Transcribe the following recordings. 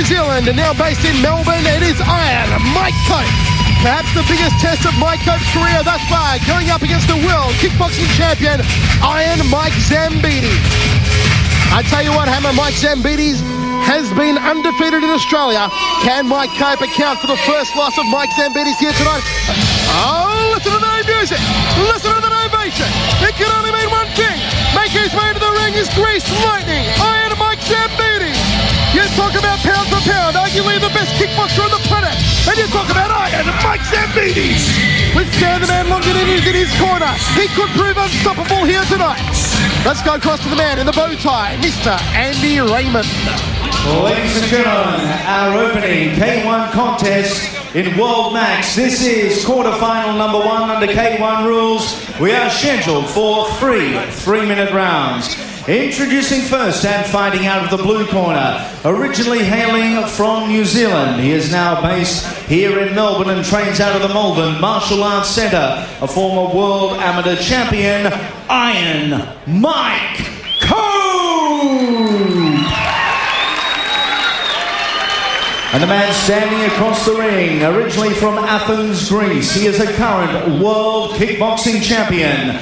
Zealand and now based in Melbourne, it is Iron Mike Cope. Perhaps the biggest test of Mike Cope's career thus far, going up against the world kickboxing champion, Iron Mike Zambidis. I tell you what, Hammer, Mike Zambidis has been undefeated in Australia. Can Mike Cope account for the first loss of Mike Zambidis here tonight? Oh, listen to the music. Listen to the ovation. It can only mean one thing. Make his way to the ring is Grease Lightning, Iron Mike Zambidis. You talk about pound for pound, arguably the best kickboxer on the planet. And you talk about Iron Mike Zambidis. With Stan the Man Longinidis in his corner, he could prove unstoppable here tonight. Let's go across to the man in the bow tie, Mr. Andy Raymond. Ladies and gentlemen, our opening K1 contest in World Max. This is quarterfinal number 1 under K1 rules. We are scheduled for 3 3-minute rounds. Introducing first and fighting out of the blue corner, originally hailing from New Zealand. He is now based here in Melbourne and trains out of the Malvern Martial Arts Centre, a former world amateur champion, Iron Mike Cope! And the man standing across the ring, originally from Athens, Greece. He is a current world kickboxing champion.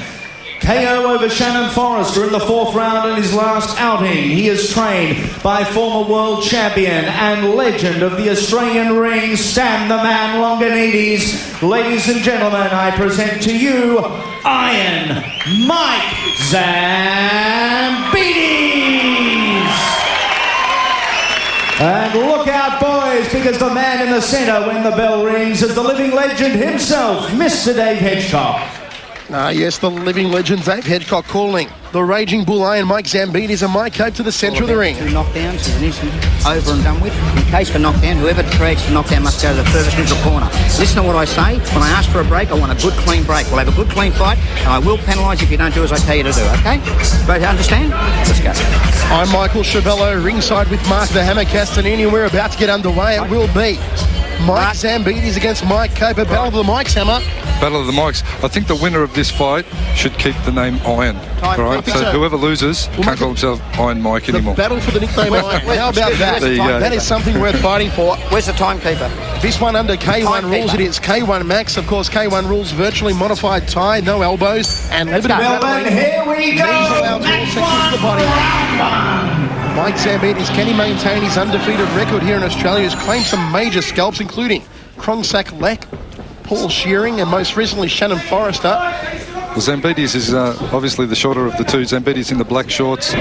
KO over Shannon Forrester in the 4th round in his last outing. He is trained by former world champion and legend of the Australian ring, Stan the Man Longinidis. Ladies and gentlemen, I present to you Iron Mike Zambidis. And look out, boys, because the man in the centre when the bell rings is the living legend himself, Mr. Dave Hedgecock. Yes, the living legend Dave Hedgecock calling. The Raging Bull Iron Mike Zambidis and Mike Cope to the centre of the ring. 2 knockdowns is an instant over and done with. In case for knockdown, whoever creates the knockdown must go to the furthest neutral corner. Listen to what I say. When I ask for a break, I want a good, clean break. We'll have a good, clean fight, and I will penalise if you don't do as I tell you to do, okay? Both understand? Let's go. I'm Michael Chavello, ringside with Mark the Hammer Castanini. We're about to get underway. It will be Mike Zambidis against Mike Cope. A battle of the Mikes, Hammer. Battle of the Mikes. I think the winner of this fight should keep the name Iron. All right, so whoever loses can't call himself Iron Mike anymore. The battle for the nickname Iron. How about that? That is something worth fighting for. Where's the timekeeper? This one under K1 rules, it is K1 Max. Of course, K1 rules, virtually modified tie, no elbows, and limited Melbourne, here we go. Mike Zambidis, can he maintain his undefeated record here in Australia? He's claimed some major scalps, including Kronsack Leck, Paul Shearing, and most recently Shannon Forrester. Well, Zambidis is obviously the shorter of the two. Zambidis in the black shorts,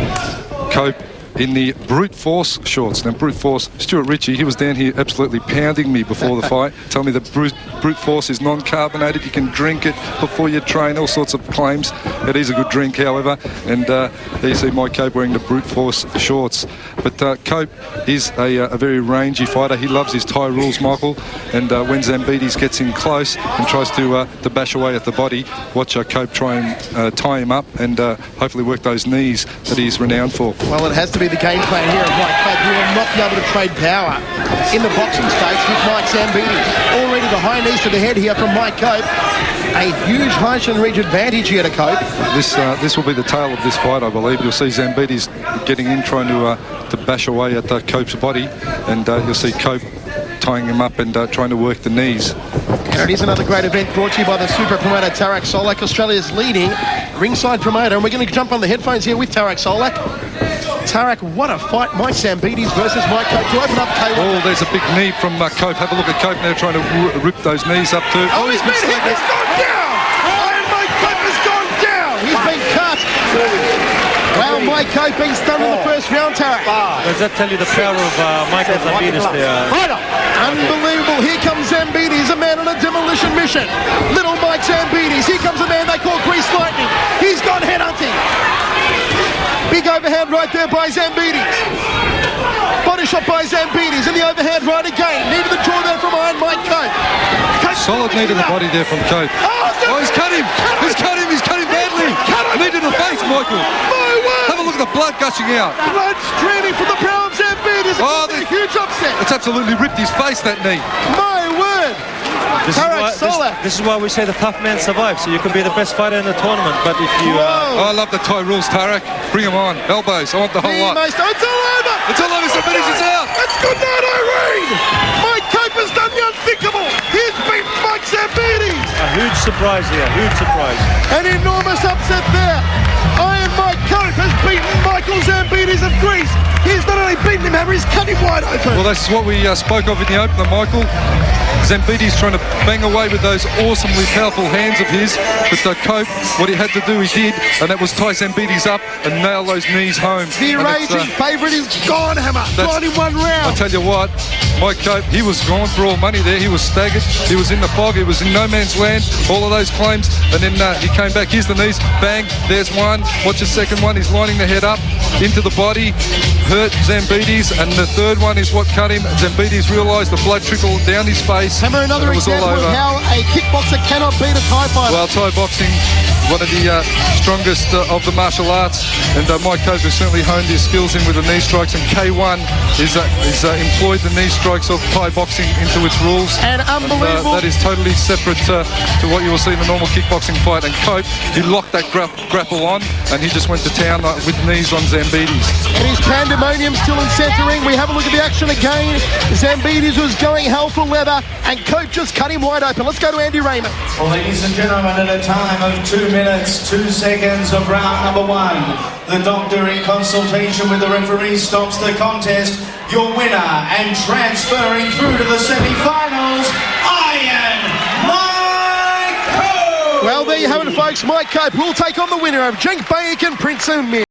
Cope in the brute force shorts. Now, brute force, Stuart Ritchie, he was down here absolutely pounding me before the fight, telling me that brute force is non-carbonated, you can drink it before you train, all sorts of claims. It is a good drink, however, and there you see Mike Cope wearing the brute force shorts. But Cope is a very rangy fighter. He loves his Thai rules, Michael, and when Zambidis gets in close and tries to bash away at the body, watch Cope try and tie him up and hopefully work those knees that he's renowned for. Well, it has to be the game plan here of Mike Cope. He will not be able to trade power in the boxing stakes with Mike Zambidis. Already the high knees to the head here from Mike Cope. A huge height and reach advantage here to Cope. This will be the tail of this fight, I believe. You'll see Zambidis getting in, trying to bash away at Cope's body, and you'll see Cope tying him up and trying to work the knees. And it is another great event brought to you by the super promoter Tarak Solak, Australia's leading ringside promoter. And we're going to jump on the headphones here with Tarak Solak. Tarak, what a fight. Mike Zambidis versus Mike Cope to open up K1. Oh, there's a big knee from Cope. Have a look at Cope now trying to rip those knees up too. Oh, he's been hit. He's gone down. Iron Mike Cope has gone down. He's been cut. Well, Mike Cope being stunned in the first round, Tarak. Does that tell you the power of Michael Zambidis there? Unbelievable. Here comes Zambidis, a man on a demolition mission. Little Mike Zambidis. Here comes a man they call Grease Lightning. He's gone headhunting. Big overhand right there by Zambidis. Body shot by Zambidis, and the overhand right again. Needed the draw there from Iron Mike Cope. Solid knee to the body there from Cope. Oh, he's cut him. He's cut him. He's cut him badly. Knee to the face, Michael. My word. Have a look at the blood gushing out. Blood streaming from the power of Zambidis. Oh, a huge upset. It's absolutely ripped his face, that knee. My word. This is why we say the tough man survives. So you can be the best fighter in the tournament, but if you... I love the Thai rules, Tarak. Bring him on. Elbows. I want the whole lot. It's all over. It's all over. Zambidis is out. It's good night, Irene! Mike Cope has done the unthinkable. He's beaten Mike Zambidis. A huge surprise here, huge surprise. An enormous upset there. Iron Mike Cope has beaten Michael Zambidis of Greece. He's not only beaten him, Harry, he's cut him wide open. Well, that's what we spoke of in the opener, Michael. Zambidis trying to bang away with those awesomely powerful hands of his, but Cope, what he had to do, he did, and that was tie Zambidis up and nail those knees home. The raging favourite is gone, Hammer. Gone in one round. I tell you what, Mike Cope, he was gone for all money there. He was staggered. He was in the fog. He was in no man's land. All of those claims, and then he came back. Here's the knees. Bang. There's one. Watch the second one. He's lining the head up into the body. Hurt Zambidis, and the third one is what cut him. Zambidis realised the blood trickled down his face. Hammer, another example of how a kickboxer cannot beat a Thai fighter. Well, Thai boxing, one of the strongest of the martial arts, and Mike Cope has certainly honed his skills in with the knee strikes, and K1 is employed the knee strikes of Thai boxing into its rules. And unbelievable. That is totally separate to what you will see in a normal kickboxing fight. And Cope, he locked that grapple on, and he just went to town with knees on Zambidis. And his pandemonium still in centering. We have a look at the action again. Zambidis was going hell for leather, and Cope just cut him wide open. Let's go to Andy Raymond. Well, ladies and gentlemen, at a time of 2 minutes, 2 seconds of round number 1, the doctor in consultation with the referee stops the contest. Your winner and transferring through to the semi-finals, Iron Mike Cope! Well, there you have it, folks. Mike Cope will take on the winner of Cenk Bayik and Prince Amir.